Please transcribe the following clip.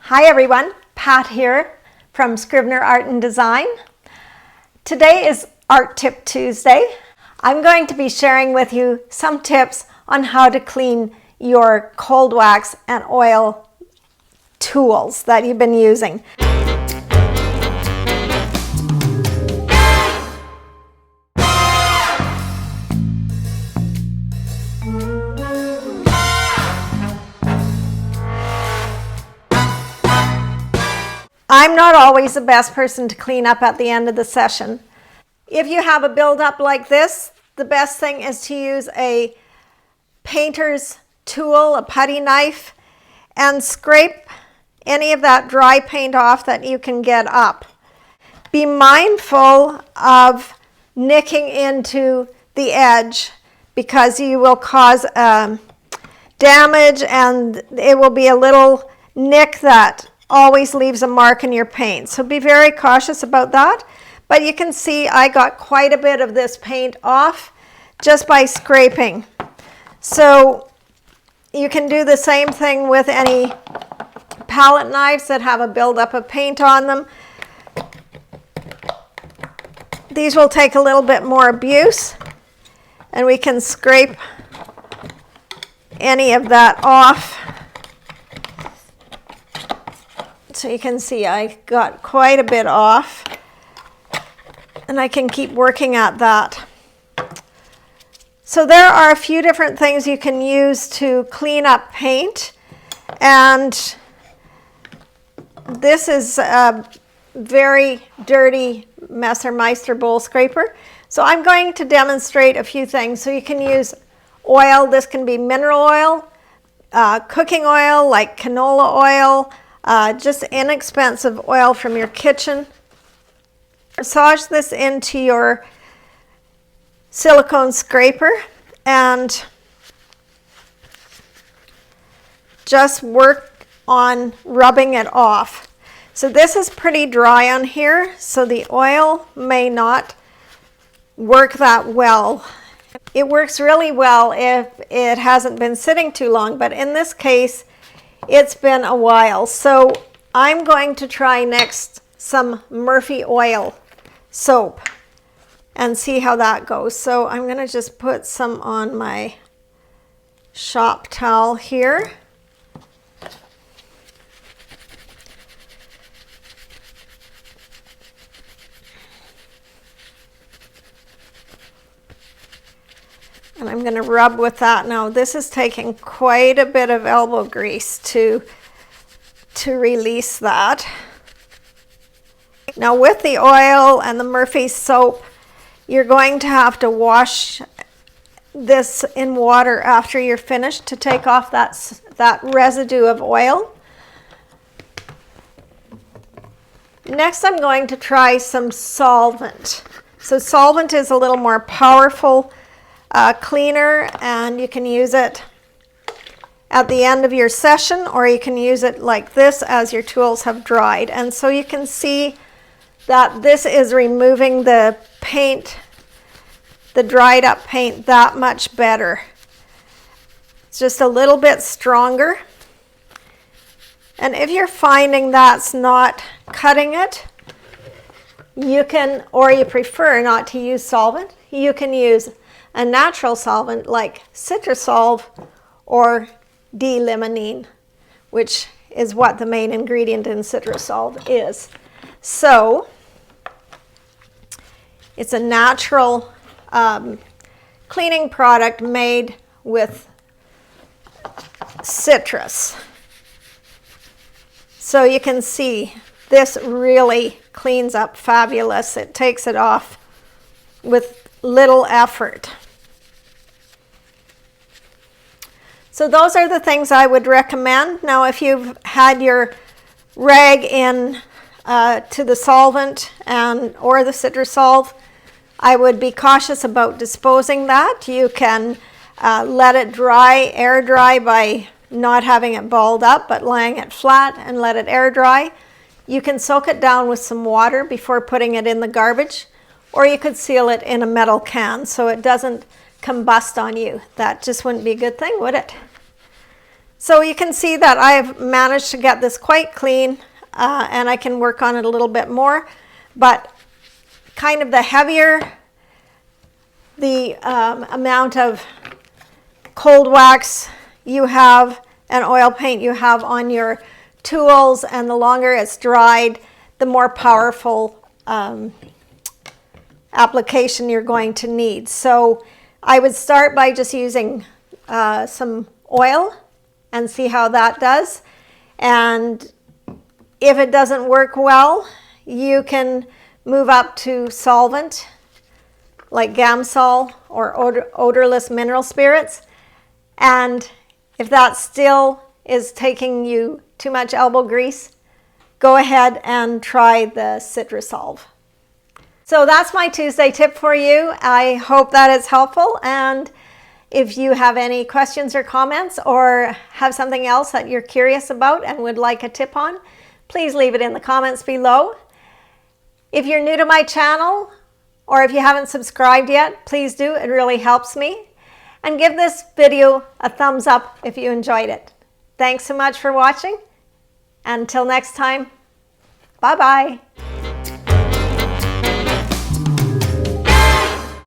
Hi everyone, Pat here from Scrivener Art and Design. Today is Art Tip Tuesday. I'm going to be sharing with you some tips on how to clean your cold wax and oil tools that you've been using. I'm not always the best person to clean up at the end of the session. If you have a buildup like this, the best thing is to use a painter's tool, a putty knife, and scrape any of that dry paint off that you can get up. Be mindful of nicking into the edge because you will cause damage, and it will be a little nick that always leaves a mark in your paint. So be very cautious about that. But you can see I got quite a bit of this paint off just by scraping. So you can do the same thing with any palette knives that have a buildup of paint on them. These will take a little bit more abuse, and we can scrape any of that off. So you can see I got quite a bit off, and I can keep working at that. So there are a few different things you can use to clean up paint, and this is a very dirty Messermeister bowl scraper. So I'm going to demonstrate a few things. So you can use oil. This can be mineral oil, cooking oil like canola oil, just inexpensive oil from your kitchen. Massage this into your silicone scraper and just work on rubbing it off. So this is pretty dry on here, so the oil may not work that well. It works really well if it hasn't been sitting too long, but in this case, it's been a while. So I'm going to try next some Murphy oil soap and see how that goes. So I'm going to just put some on my shop towel here. And I'm going to rub with that. Now this is taking quite a bit of elbow grease to release that. Now with the oil and the Murphy soap, you're going to have to wash this in water after you're finished to take off that residue of oil. Next I'm going to try some solvent. So solvent is a little more powerful cleaner, and you can use it at the end of your session, or you can use it like this as your tools have dried. And so you can see that this is removing the paint, the dried up paint, that much better. It's just a little bit stronger. And if you're finding that's not cutting it, you can, or you prefer not to use solvent, you can use a natural solvent like Citrusolve or D-limonene, which is what the main ingredient in Citrusolve is. So it's a natural cleaning product made with citrus. So you can see this really cleans up fabulous. It takes it off with little effort. So those are the things I would recommend. Now if you've had your rag in to the solvent or the Citrusolve, I would be cautious about disposing that. You can let it dry, air dry, by not having it balled up, but laying it flat and let it air dry. You can soak it down with some water before putting it in the garbage, or you could seal it in a metal can so it doesn't combust on you. That just wouldn't be a good thing, would it? So you can see that I've managed to get this quite clean, and I can work on it a little bit more, but kind of the heavier the amount of cold wax you have and oil paint you have on your tools, and the longer it's dried, the more powerful application you're going to need. So I would start by just using some oil and see how that does. And if it doesn't work well, you can move up to solvent like Gamsol or odorless mineral spirits. And if that still is taking you too much elbow grease, go ahead and try the Citrusolve. So that's my Tuesday tip for you. I hope that is helpful. And if you have any questions or comments, or have something else that you're curious about and would like a tip on, please leave it in the comments below. If you're new to my channel, or if you haven't subscribed yet, please do. It really helps me. And give this video a thumbs up if you enjoyed it. Thanks so much for watching. Until next time, bye-bye.